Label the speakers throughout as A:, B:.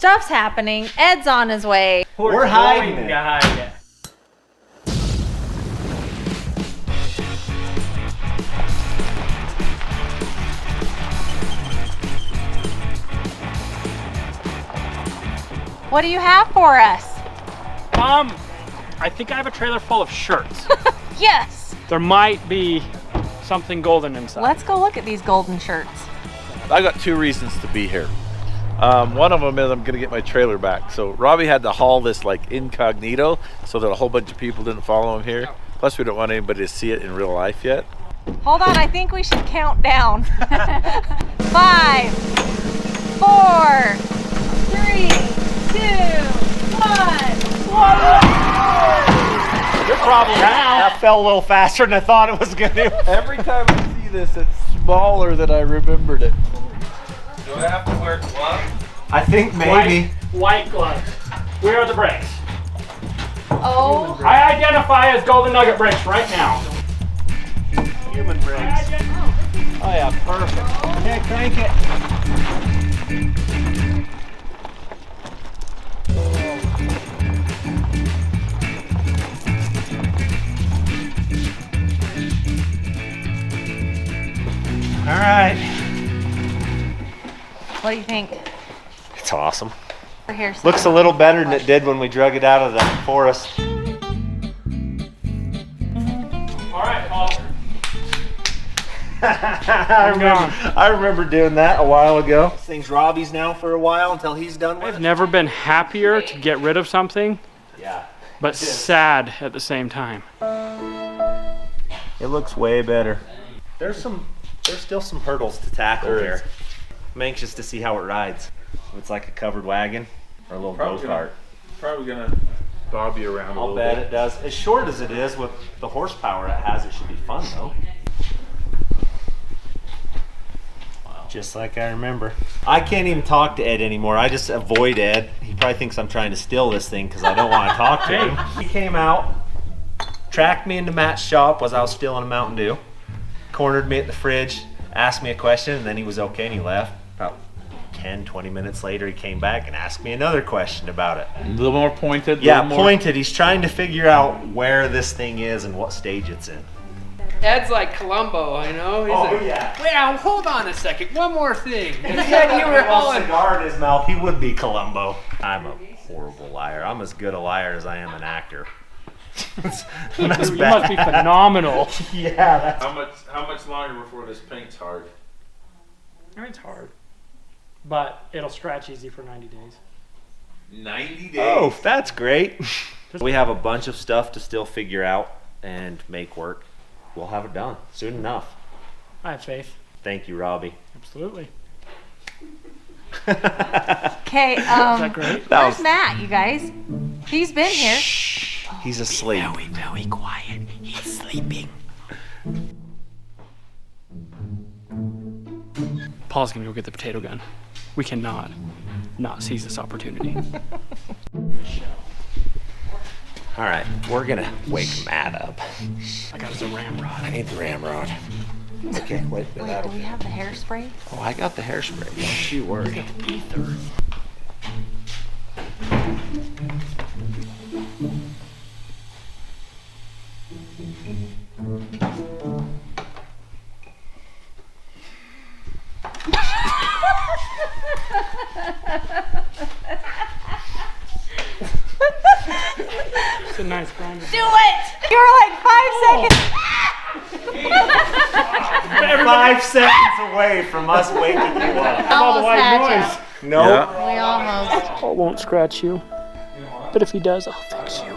A: Stuff's happening. Ed's on his way.
B: We're hiding it.
A: What do you have for us?
C: I think I have a trailer full of shirts.
A: Yes.
C: There might be something golden inside.
A: Let's go look at these golden shirts.
D: I got 2 reasons to be here. One of them is I'm gonna get my trailer back. So Robbie had to haul this like incognito so that a whole bunch of people didn't follow him here. Plus we don't want anybody to see it in real life yet.
A: Hold on, I think we should count down. 5, 4, 3, 2, 1.
B: Your problem now. That fell a little faster than I thought it was going to.
D: Every time I see this, it's smaller than I remembered it. Do I have to wear gloves?
B: I think maybe.
C: White gloves. Where are the brakes?
A: Oh.
C: I identify as Golden Nugget brakes right now.
B: Human brakes. Oh yeah, perfect. Okay, crank it. All right.
A: What do you think?
B: It's awesome.
A: Here's
B: Looks a little better than it did when we drug it out of the forest.
C: All right, Paul.
B: I remember doing that a while ago. This thing's Robbie's now for a while until he's done with
C: I've
B: it.
C: never been happier to get rid of something,
B: Yeah.
C: but sad at the same time.
B: It looks way better. There's still some hurdles to tackle here. I'm anxious to see how it rides. It's like a covered wagon or a little go-kart.
D: Probably gonna bob you around a
B: I'll
D: little
B: bet
D: bit.
B: it does. As short as it is, with the horsepower it has, it should be fun though. Wow. Just like I remember. I can't even talk to Ed anymore. I just avoid Ed. He probably thinks I'm trying to steal this thing because I don't want to talk to him. He came out, tracked me into Matt's shop as I was stealing a Mountain Dew, cornered me at the fridge, asked me a question, and then he was okay and he left. About 10, 20 minutes later, he came back and asked me another question about it.
D: A little more pointed.
B: Yeah,
D: more...
B: pointed. He's trying to figure out where this thing is and what stage it's in.
E: Ed's like Columbo, you know? He's like,
B: yeah.
E: wait, now, hold on a second. One more thing. You
B: If he
E: said
B: had
E: you
B: a
E: were
B: little
E: hauling.
B: cigar in his mouth, he would be Columbo. I'm a horrible liar. I'm as good a liar as I am an actor. That's
C: You must
B: bad.
C: be phenomenal.
B: Yeah, that's...
D: How much longer before this paint's hard?
C: I mean, it's hard, but it'll scratch easy for 90 days.
D: 90 days.
B: Oh, that's great. We have a bunch of stuff to still figure out and make work. We'll have it done soon enough.
C: I have faith.
B: Thank you, Robbie.
C: Absolutely.
A: Okay,
C: Is that great?
B: That
A: where's
B: was...
A: Matt, you guys? He's been here.
B: He's asleep.
E: Very quiet. He's sleeping.
C: Paul's gonna go get the potato gun. We cannot not seize this opportunity.
B: All right, we're gonna wake Matt up.
C: I got us a ramrod.
B: I need the ramrod. Okay, wait,
A: Wait,
B: that'll
A: do we have the hairspray?
B: Oh, I got the hairspray. Don't you worry.
C: Ether. It's a nice grind.
A: Do it! You were like 5 seconds.
B: 5 seconds away from us waking you up.
C: All the
A: Almost
C: white
A: had
C: noise.
B: No.
A: We almost.
C: Paul won't scratch you, but if he does, I'll fix you.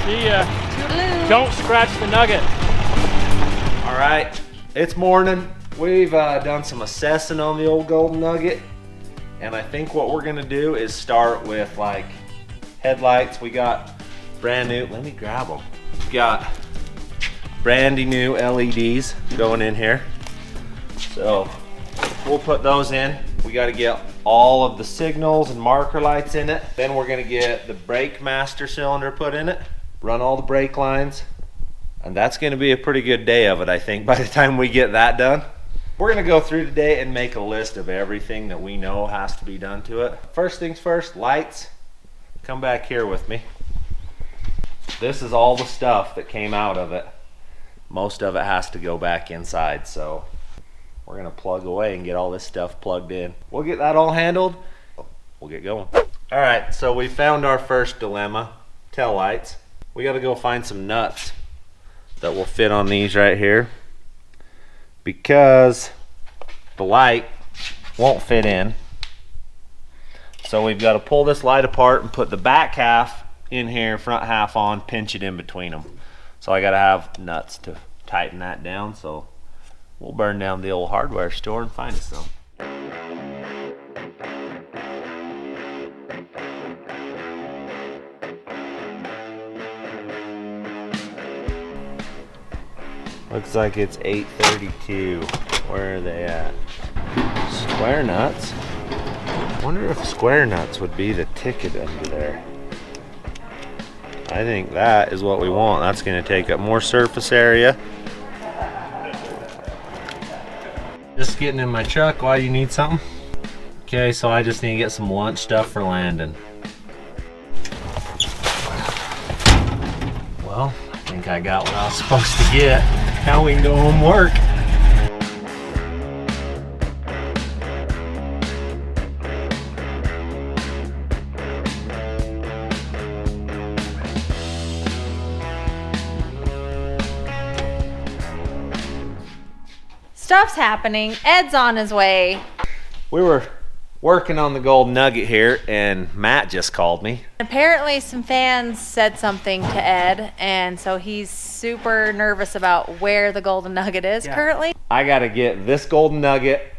C: See ya. Don't scratch the nugget.
B: All right, it's morning. We've done some assessing on the old Golden Nugget, and I think what we're gonna do is start with like headlights. We got brand new. Let me grab them. We got brandy new LEDs going in here, so we'll put those in. We got to get all of the signals and marker lights in it. Then we're gonna get the brake master cylinder put in it, run all the brake lines, and that's gonna be a pretty good day of it, I think, by the time we get that done. We're gonna go through today and make a list of everything that we know has to be done to it. First things first, lights. Come back here with me. This is all the stuff that came out of it. Most of it has to go back inside, so we're gonna plug away and get all this stuff plugged in. We'll get that all handled. We'll get going. All right, so we found our first dilemma, tail lights. We gotta go find some nuts that will fit on these right here, because the light won't fit in. So we've got to pull this light apart and put the back half in here, front half on, pinch it in between them. So I got to have nuts to tighten that down. So we'll burn down the old hardware store and find us some. Looks like it's 8:32. Where are they at? Square nuts? Wonder if square nuts would be the ticket under there. I think that is what we want. That's going to take up more surface area. Just getting in my truck. Why do you need something? Okay, so I just need to get some lunch stuff for Landon. Well, I think I got what I was supposed to get. Now we can go home and work.
A: Stuff's happening. Ed's on his way.
B: We were working on the Golden Nugget here, and Matt just called me.
A: Apparently some fans said something to Ed, and so he's super nervous about where the Golden Nugget is currently.
B: I gotta get this Golden Nugget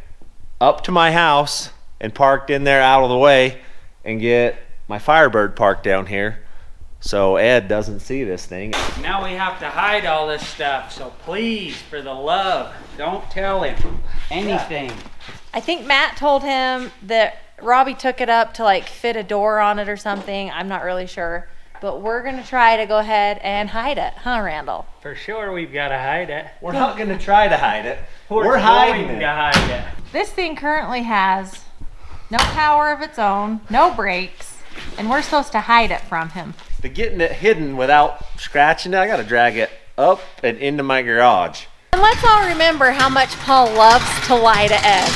B: up to my house and parked in there out of the way, and get my Firebird parked down here so Ed doesn't see this thing.
E: Now we have to hide all this stuff, so please, for the love, don't tell him anything.
A: I think Matt told him that Robbie took it up to like fit a door on it or something. I'm not really sure. But we're going to try to go ahead and hide it. Huh, Randall?
E: For sure we've got to hide it.
B: We're not gonna try to hide it.
E: We're
B: hiding
E: going
B: it.
E: to hide it.
A: This thing currently has no power of its own, no brakes, and we're supposed to hide it from him.
B: The getting it hidden without scratching it, I gotta drag it up and into my garage.
A: And let's all remember how much Paul loves to lie to Ed.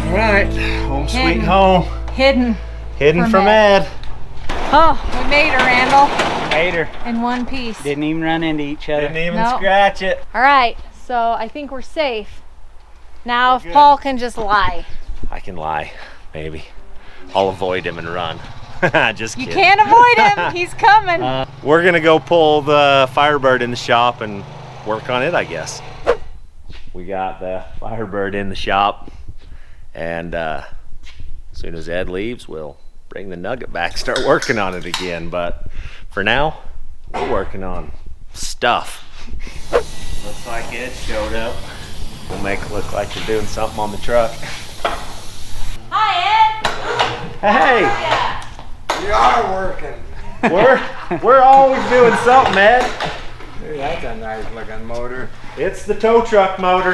B: All right, home sweet
A: Hidden.
B: home.
A: Hidden.
B: Hidden
A: From
B: from Ed.
A: Oh, we made her, Randall,
E: Later.
A: in one piece.
E: Didn't even run into each other.
B: Didn't even
A: No.
B: scratch it.
A: All right, so I think we're safe. Now, if
B: good.
A: Paul can just lie.
B: I can lie, maybe. I'll avoid him and run. Just
A: You
B: kidding.
A: can't avoid him. He's coming.
B: We're gonna go pull the Firebird in the shop and work on it, I guess. We got the Firebird in the shop, and as soon as Ed leaves, we'll bring the Nugget back, start working on it again. But for now, we're working on stuff. Looks like Ed showed up. We'll make it look like you're doing something on the truck.
A: Hi, Ed.
B: Hey,
F: You are working.
B: we're always doing something, Ed.
F: Dude, that's a nice looking motor.
B: It's the tow truck motor.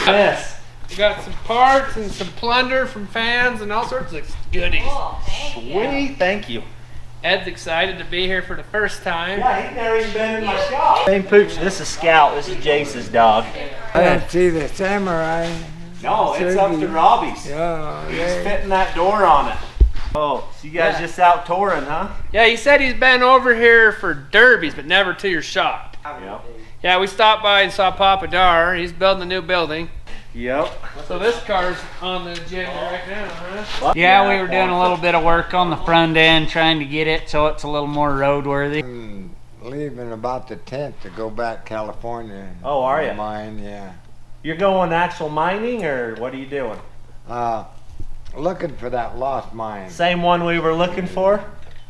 B: Yes.
E: We got some parts and some plunder from fans and all sorts of goodies.
A: Oh, thank you.
B: Sweet, thank you.
E: Ed's excited to be here for the first time.
B: Yeah, he's never even been in my shop. Hey, Pooch, this is Scout. This is Jace's dog.
F: I didn't see the samurai.
B: No, it's up to Robbie's.
F: Yeah,
B: He's
F: they,
B: fitting that door on it. Oh, so you guys
E: Yeah.
B: just out touring, huh?
E: Yeah, he said he's been over here for derbies, but never to your shop.
B: Yep.
E: Yeah, we stopped by and saw Papa Dar. He's building a new building.
B: Yep.
E: So this car's on the agenda right now, huh?
G: Yeah, we were doing a little bit of work on the front end, trying to get it so it's a little more roadworthy.
F: I'm leaving about the 10th to go back to California.
B: Oh, are ya?
F: Mine, yeah.
B: You're going actual mining, or what are you doing?
F: Looking for that lost mine.
B: Same one we were looking for?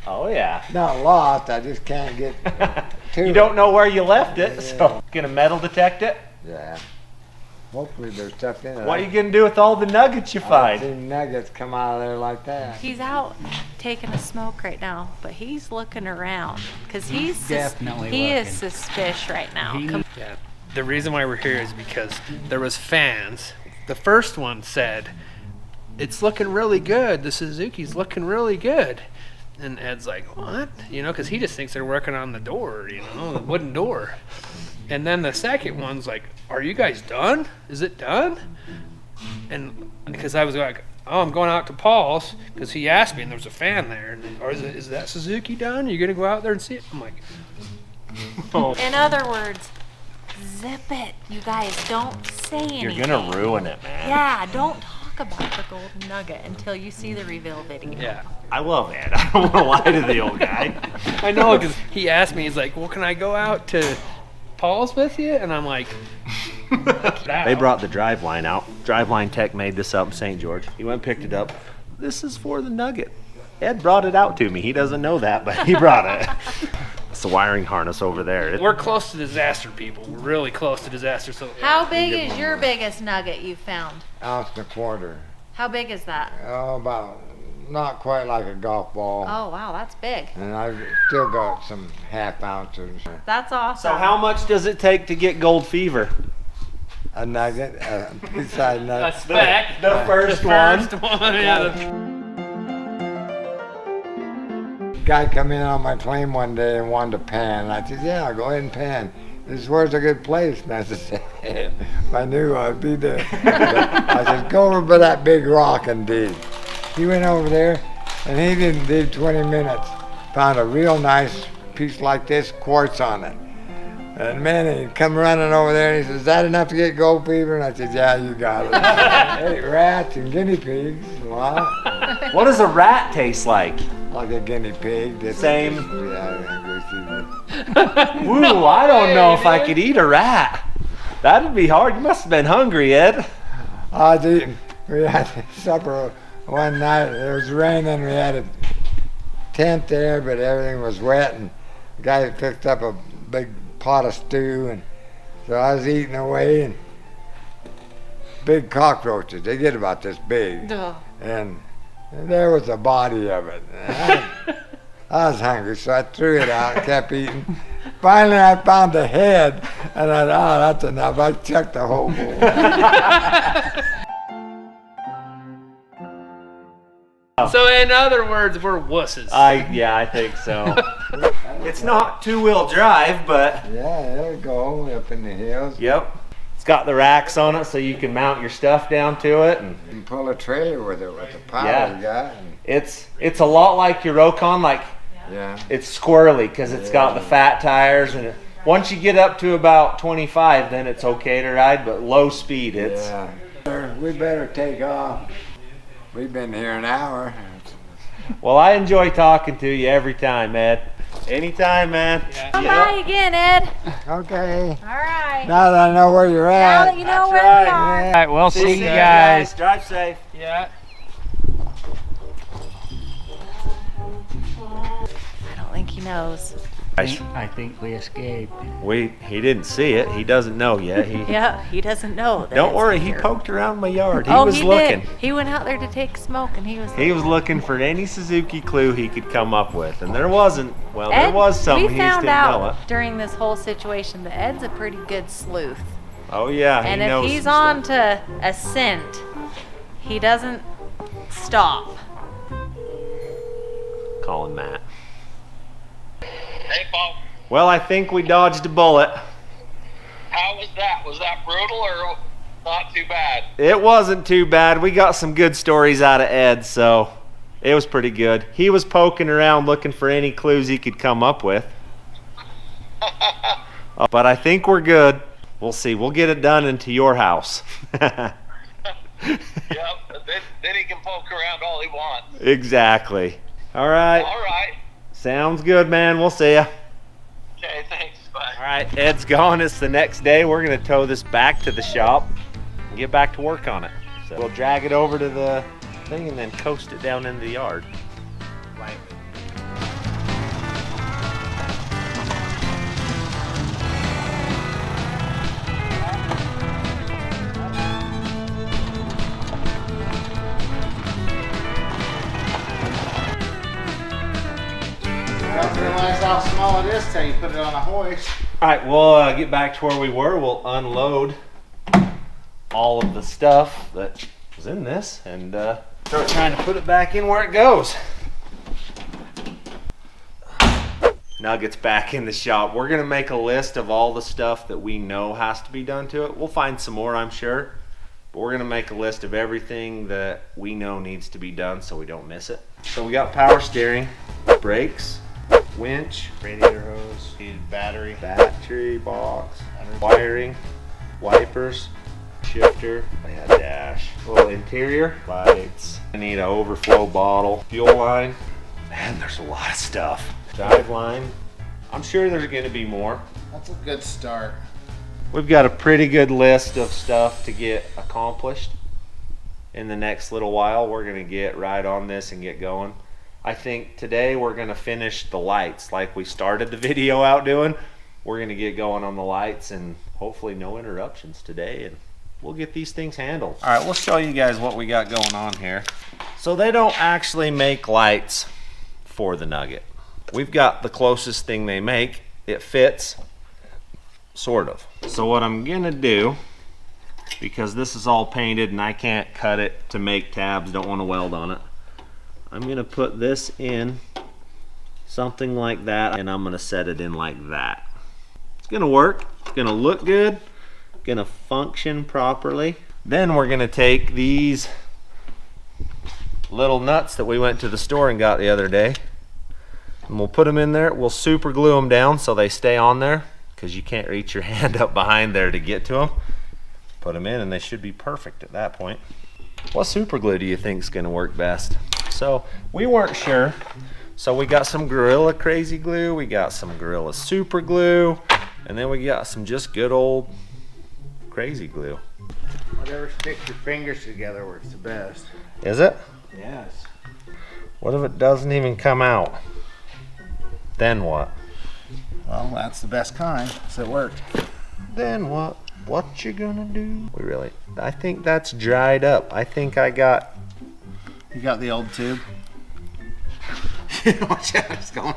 B: Oh yeah.
F: Not lost, I just can't get to
B: You
F: it.
B: don't know where you left it, so gonna metal detect it?
F: Yeah. Hopefully there's stuff in it.
B: What are you gonna do with all the nuggets you
F: I've
B: find?
F: seen nuggets come out of there like that.
A: He's out taking a smoke right now, but he's looking around because
G: He's definitely
A: he is
G: looking.
A: suspicious right now.
G: He-
A: Come-
C: Yeah. The reason why we're here is because there was fans. The first one said, "It's looking really good. The Suzuki's looking really good." And Ed's like, "What?" You know, because he just thinks they're working on the door, you know, the wooden door. And then the second one's like, "Are you guys done? Is it done?" And because I was like, "Oh, I'm going out to Paul's," because he asked me, and there was a fan there. And, "Or is that Suzuki done? Are you gonna go out there and see it?" I'm like, "Oh."
A: In other words, zip it. You guys don't say anything.
B: You're gonna ruin it, man.
A: Yeah, don't talk about the Golden Nugget until you see the reveal video.
C: Yeah.
B: I love Ed. I don't wanna lie to the old guy.
C: I know, because he asked me, he's like, "Well, can I go out to Paul's with you?" And I'm like,
B: They brought the driveline out. Driveline tech made this up in St. George. He went and picked it up. This is for the Nugget. Ed brought it out to me. He doesn't know that, but he brought it. It's the wiring harness over there.
C: we're close to disaster, people. We're really close to disaster. So
A: How big is your biggest nugget you found?
F: Ounce and a quarter.
A: How big is that?
F: Oh, about not quite like a golf ball.
A: Oh, wow, that's big.
F: And I've still got some half ounces.
A: That's awesome.
B: So how much does it take to get gold fever?
F: A nugget, a pea-sized nugget.
C: speck.
B: The first one.
C: First one, yeah.
F: Guy come in on my claim one day and wanted to pan. And I said, "Yeah, go ahead and pan. This is where's a good place." And I said, "If I knew I'd be there." I said, "Go over by that big rock and dig." He went over there and he didn't dig 20 minutes. Found a real nice piece like this, quartz on it. And man, he come running over there and he says, "Is that enough to get gold fever?" And I said, "Yeah, you got it." Ate rats and guinea pigs. What?
B: What does a rat taste like?
F: Like a guinea pig. That's-
B: Same.
F: Yeah, I guess you
B: Woo, I don't know if I could eat a rat. That'd be hard. You must have been hungry, Ed.
F: I was eating. We had supper one night. It was raining. We had a tent there, but everything was wet. And the guy picked up a big pot of stew, and so I was eating away. And big cockroaches. They get about this big,
A: Ugh.
F: and there was the body of it. I was hungry, so I threw it out and kept eating. Finally, I found the head, and I thought, "Oh, that's enough." I chucked the whole bowl.
C: So in other words, we're wusses.
B: Yeah, I think so. It's not two-wheel drive, but
F: Yeah, there we go, up in the hills.
B: yep. It's got the racks on it so you can mount your stuff down to it, and
F: You can pull a trailer with it with the power
B: Yeah.
F: you got. And,
B: it's a lot like your Rokon, like
F: yeah.
B: it's squirrely because it's got the fat tires, and once you get up to about 25, then it's okay to ride, but low speed, it's
F: Yeah. We better take off. We've been here an hour.
B: Well, I enjoy talking to you every time, Ed. Anytime, man.
A: Come by again, Ed.
F: Okay.
A: All right.
F: Now that I know where you're
A: Now
F: at.
A: that you know
B: That's
A: where
B: right.
A: we are.
G: All right, we'll see you
B: ya,
G: guys.
B: Drive safe.
C: Yeah.
A: I don't think he knows.
G: I think we escaped.
B: He didn't see it. He doesn't know yet.
A: Yeah, he doesn't know. That
B: Don't
A: it's
B: worry. He
A: here.
B: poked around my yard. He
A: Oh,
B: was
A: he
B: looking.
A: did. He went out there to take smoke, and he was.
B: He was looking for any Suzuki clue he could come up with, and there wasn't. Well, there
A: Ed,
B: was some.
A: we
B: He just
A: found
B: didn't know
A: out
B: it.
A: during this whole situation that Ed's a pretty good sleuth,
B: Oh yeah,
A: and
B: he
A: if
B: knows
A: he's
B: some
A: on
B: stuff.
A: to a scent, he doesn't stop.
B: Calling Matt.
H: Hey, Paul.
B: Well, I think we dodged a bullet.
H: How was that? Was that brutal or not too bad?
B: It wasn't too bad. We got some good stories out of Ed, so it was pretty good. He was poking around looking for any clues he could come up with. But I think we're good. We'll see. We'll get it done into your house.
H: Yep. Then he can poke around all he wants.
B: Exactly. All right.
H: All right.
B: Sounds good, man. We'll see ya.
H: Okay, thanks. Bye.
B: All right, Ed's gone. It's the next day. We're going to tow this back to the shop. and get back to work on it. So we'll drag it over to the thing and then coast it down into the yard.
I: Don't realize how small it is till you put it on a hoist.
B: All right, we'll get back to where we were. We'll unload all of the stuff that was in this and start trying to put it back in where it goes. Nugget's back in the shop. We're gonna make a list of all the stuff that we know has to be done to it. We'll find some more, I'm sure, but we're gonna make a list of everything that we know needs to be done so we don't miss it. So we got power steering, brakes, winch,
I: Radiator hose, battery,
B: box, wiring, wipers, shifter, dash, little interior lights. I need an overflow bottle, fuel line. Man, there's a lot of stuff. Drive line. I'm sure there's going to be more.
I: That's a good start.
B: We've got a pretty good list of stuff to get accomplished in the next little while. We're going to get right on this and get going. I think today we're going to finish the lights like we started the video out doing. We're going to get going on the lights and hopefully no interruptions today, and we'll get these things handled. All right, we'll show you guys what we got going on here. So they don't actually make lights for the Nugget. We've got the closest thing they make. It fits, sort of. So what I'm going to do, because this is all painted and I can't cut it to make tabs, don't want to weld on it, I'm gonna put this in something like that, and I'm gonna set it in like that. It's gonna work, it's gonna look good, gonna function properly. Then we're gonna take these little nuts that we went to the store and got the other day, and we'll put them in there. We'll super glue them down so they stay on there, because you can't reach your hand up behind there to get to them. Put them in and they should be perfect at that point. What super glue do you think is gonna work best? So we weren't sure, so we got some Gorilla Crazy Glue, we got some Gorilla Super Glue, and then we got some just good old Crazy Glue.
I: Whatever sticks your fingers together works the best.
B: Is it?
I: Yes.
B: What if it doesn't even come out? Then what?
I: Well, that's the best kind, so it worked.
B: Then what? What you gonna do? I think that's dried up. I think I got...
I: You got the old tube? Watch out, it's going.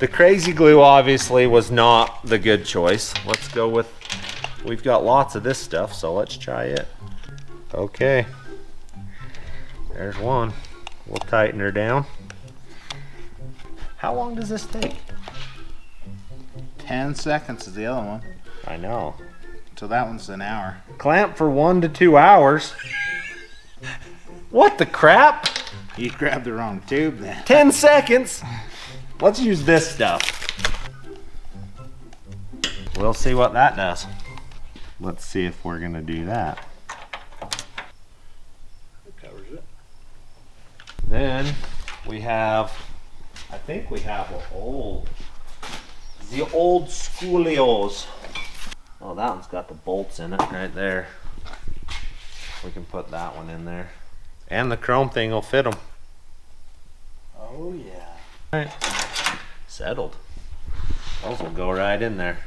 B: The Crazy Glue obviously was not the good choice. Let's go with, we've got lots of this stuff, so let's try it. Okay. There's one. We'll tighten her down. How long does this take?
I: 10 seconds is the other one.
B: I know.
I: So that one's an hour.
B: Clamp for 1 to 2 hours. What the crap?
I: You grabbed the wrong tube then.
B: 10 seconds. Let's use this stuff. We'll see what that does. Let's see if we're gonna do that.
I: It covers it.
B: Then we have, I think we have the old Schoolios. Oh, that one's got the bolts in it right there. We can put that one in there. And the chrome thing will fit them.
I: Oh yeah.
B: All right. Settled. Those will go right in there.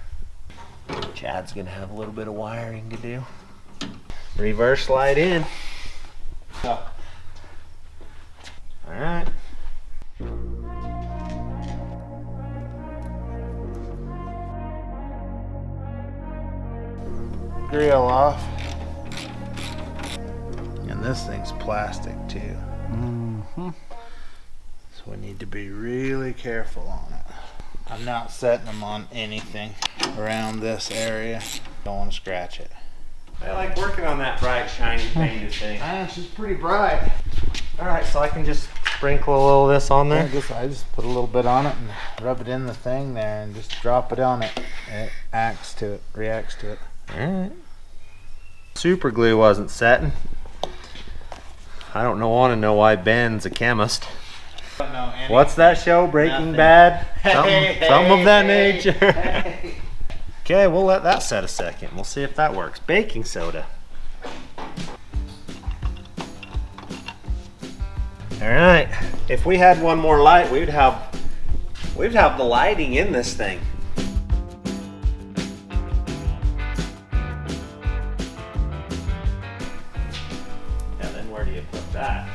B: Chad's gonna have a little bit of wiring to do. Reverse slide in. All right.
I: Grill off. And this thing's plastic too.
B: Mm-hmm.
I: So we need to be really careful on it. I'm not setting them on anything around this area. Don't want to scratch it.
B: I like working on that bright, shiny, painted thing.
I: Ah, she's pretty bright.
B: All right, so I can just sprinkle a little of this on there.
I: I just put a little bit on it and rub it in the thing there and just drop it on it. And it acts to it, reacts to it.
B: All right. Super glue wasn't setting. I don't want to know why Ben's a chemist. What's that show? Breaking Bad? Something of that nature. Okay, we'll let that set a second. We'll see if that works. Baking soda. All right. If we had one more light, we'd have the lighting in this thing. And then where do you put that?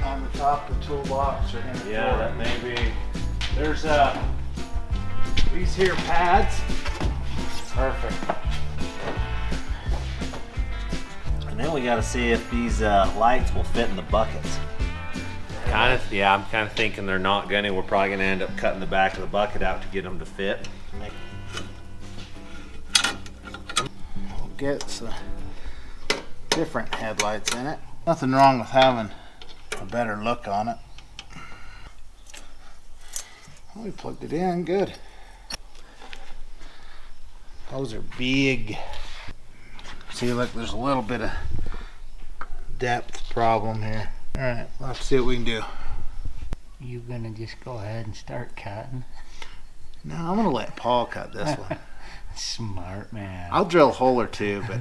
I: On the top of the toolbox or in the
B: Yeah,
I: drawer.
B: that may be. There's these here pads.
I: Perfect.
B: And then we got to see if these lights will fit in the buckets. Yeah, I'm kind of thinking they're not gonna. We're probably gonna end up cutting the back of the bucket out to get them to fit.
I: We'll get some different headlights in it. Nothing wrong with having a better look on it. Oh, we plugged it in, good. Those are big. See, look, there's a little bit of depth problem here. All right, let's see what we can do.
G: You gonna just go ahead and start cutting?
I: No, I'm gonna let Paul cut this one.
G: Smart man.
I: I'll drill a hole or two, but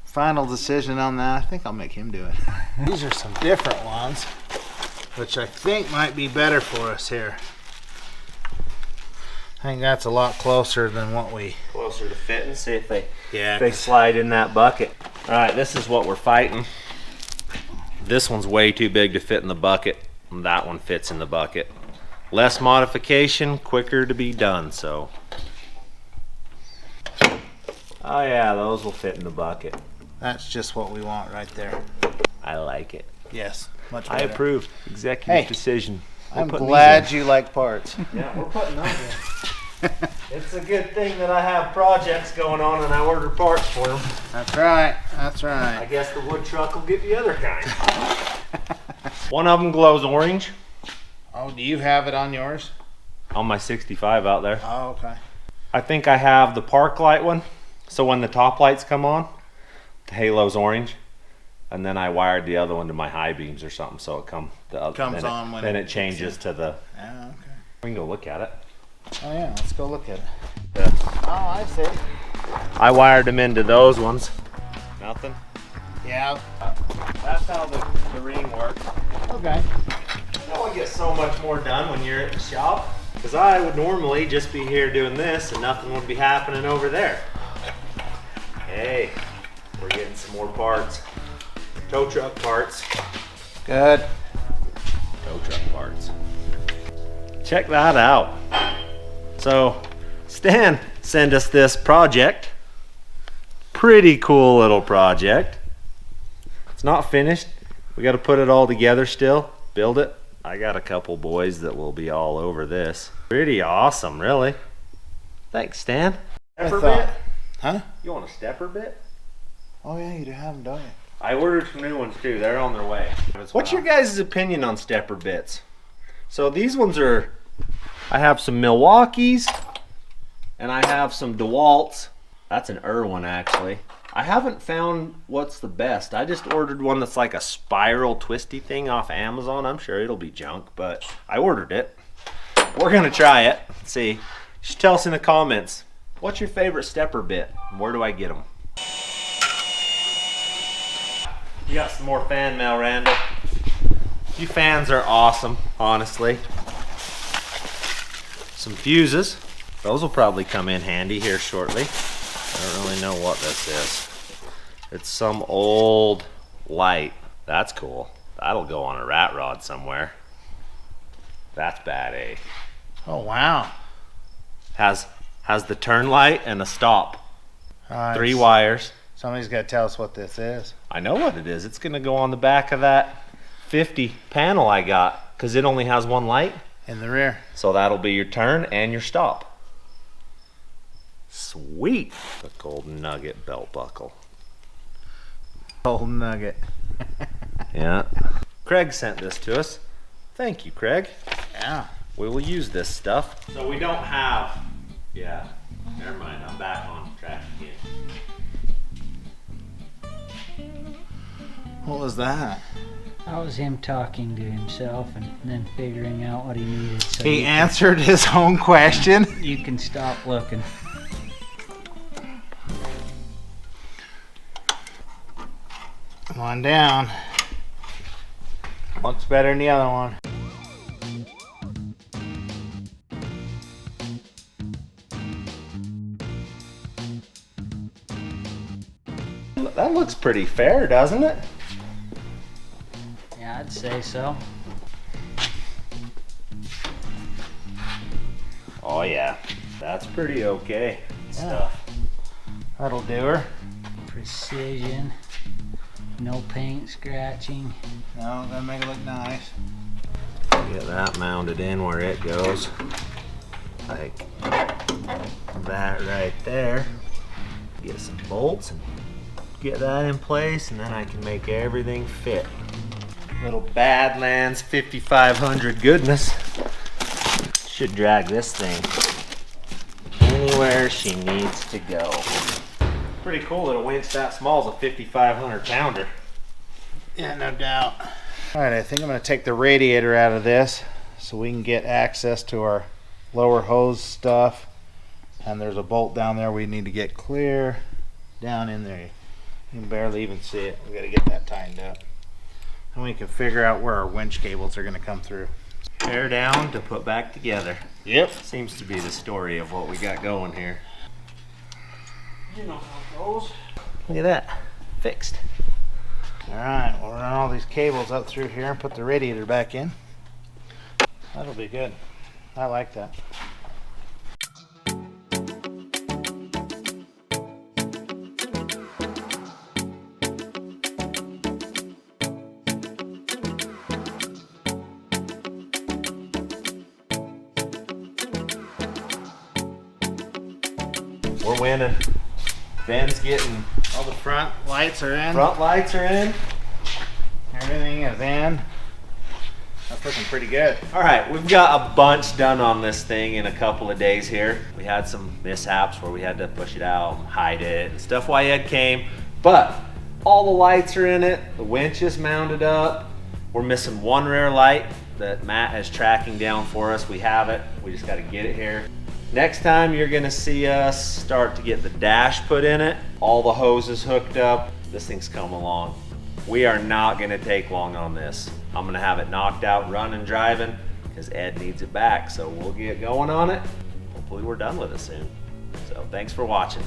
I: final decision on that, I think I'll make him do it. These are some different ones, which I think might be better for us here. I think that's a lot closer than what we...
B: Closer to fitting. See if they
I: Yeah.
B: they slide in that bucket. All right, this is what we're fighting. This one's way too big to fit in the bucket. And that one fits in the bucket. Less modification, quicker to be done. So. Oh yeah, those will fit in the bucket.
I: That's just what we want right there.
B: I like it.
I: Yes, much
B: I
I: better.
B: approve. Executive
I: Hey,
B: decision. We're
I: I'm
B: putting
I: glad
B: these
I: you like parts.
B: in. Yeah, we're putting those in. It's a good thing that I have projects going on and I order parts for them.
I: That's right, that's
B: I
I: right.
B: guess the wood truck will get the other kind. One of them glows orange
I: Oh, do you have it on yours?
B: on my 65 out there.
I: Oh, okay.
B: I think I have the park light one, so when the top lights come on, the halo's orange, and then I wired the other one to my high beams or something, so it comes
I: Comes on when
B: then
I: it
B: it changes to the.
I: Yeah, okay.
B: We can go look at it.
I: Oh yeah, let's go look at it.
B: Yeah.
I: Oh, I see.
B: I wired them into those ones. Nothing.
I: Yeah,
B: That's how the ring works.
I: okay.
B: You only get so much more done when you're at the shop. Because I would normally just be here doing this and nothing would be happening over there. Hey, we're getting some more parts. Tow truck parts.
I: Good.
B: Tow truck parts. Check that out. So, Stan sent us this project. Pretty cool little project. It's not finished. We got to put it all together still, build it. I got a couple boys that will be all over this. Pretty awesome, really. Thanks, Stan. Stepper bit?
I: Huh?
B: You want a stepper bit?
I: Oh yeah, you do have them, don't you?
B: I ordered some new ones too. They're on their way. What's your guys' opinion on stepper bits? So these ones are, I have some Milwaukee's and I have some DeWalt's. That's an one actually. I haven't found what's the best. I just ordered one that's like a spiral twisty thing off Amazon. I'm sure it'll be junk, but I ordered it. We're gonna try it. Let's see. Just tell us in the comments, what's your favorite stepper bit? And where do I get them? You got some more fan mail, Randall. You fans are awesome, honestly. Some fuses. Those will probably come in handy here shortly. I don't really know what this is. It's some old light. That's cool. That'll go on a rat rod somewhere. That's bad, eh?
I: Oh wow.
B: Has the turn light and a stop. 3 wires.
I: Somebody's got to tell us what this is.
B: I know what it is. It's gonna go on the back of that 50 panel I got, because it only has one light.
I: In the rear.
B: So that'll be your turn and your stop. Sweet. The Golden Nugget belt buckle.
I: Golden Nugget.
B: Yeah. Craig sent this to us. Thank you, Craig.
I: Yeah.
B: We will use this stuff. So we don't have, yeah, never mind, I'm back on track again.
I: What was that?
G: That was him talking to himself and then figuring out what he needed. So
I: He
G: you
I: answered his own question.
G: You can stop looking.
I: Come on down. Looks better than the other one.
B: That looks pretty fair, doesn't it?
E: Yeah, I'd say so.
B: Oh yeah, that's pretty okay stuff.
I: That'll do her.
E: Precision. No paint scratching.
I: No, gonna make it look nice.
B: Get that mounted in where it goes. Like that right there. Get some bolts and get that in place, and then I can make everything fit. Little Badlands 5500 goodness. Should drag this thing anywhere she needs to go. Pretty cool that a winch that small is a 5,500 pounder.
I: Yeah, no doubt. All right, I think I'm gonna take the radiator out of this so we can get access to our lower hose stuff. And there's a bolt down there we need to get clear down in there. You can barely even see it. We gotta get that tightened up. And we can figure out where our winch cables are gonna come through.
B: Tear down to put back together.
I: Yep.
B: Seems to be the story of what we got going here.
I: You know how it goes.
B: Look at that. Fixed.
I: All right, we'll run all these cables up through here and put the radiator back in. That'll be good. I like that.
B: We're winning. Ben's getting
I: All the front lights are in.
B: front lights are in.
I: Everything is in. That's looking pretty good.
B: All right, we've got a bunch done on this thing in a couple of days here. We had some mishaps where we had to push it out and hide it and stuff while Ed came, but all the lights are in it. The winch is mounted up. We're missing one rear light that Matt is tracking down for us. We have it. We just got to get it here. Next time you're gonna see us start to get the dash put in it, all the hoses hooked up. This thing's come along. We are not gonna take long on this. I'm gonna have it knocked out, running, driving, because Ed needs it back. So we'll get going on it. Hopefully we're done with it soon. So thanks for watching.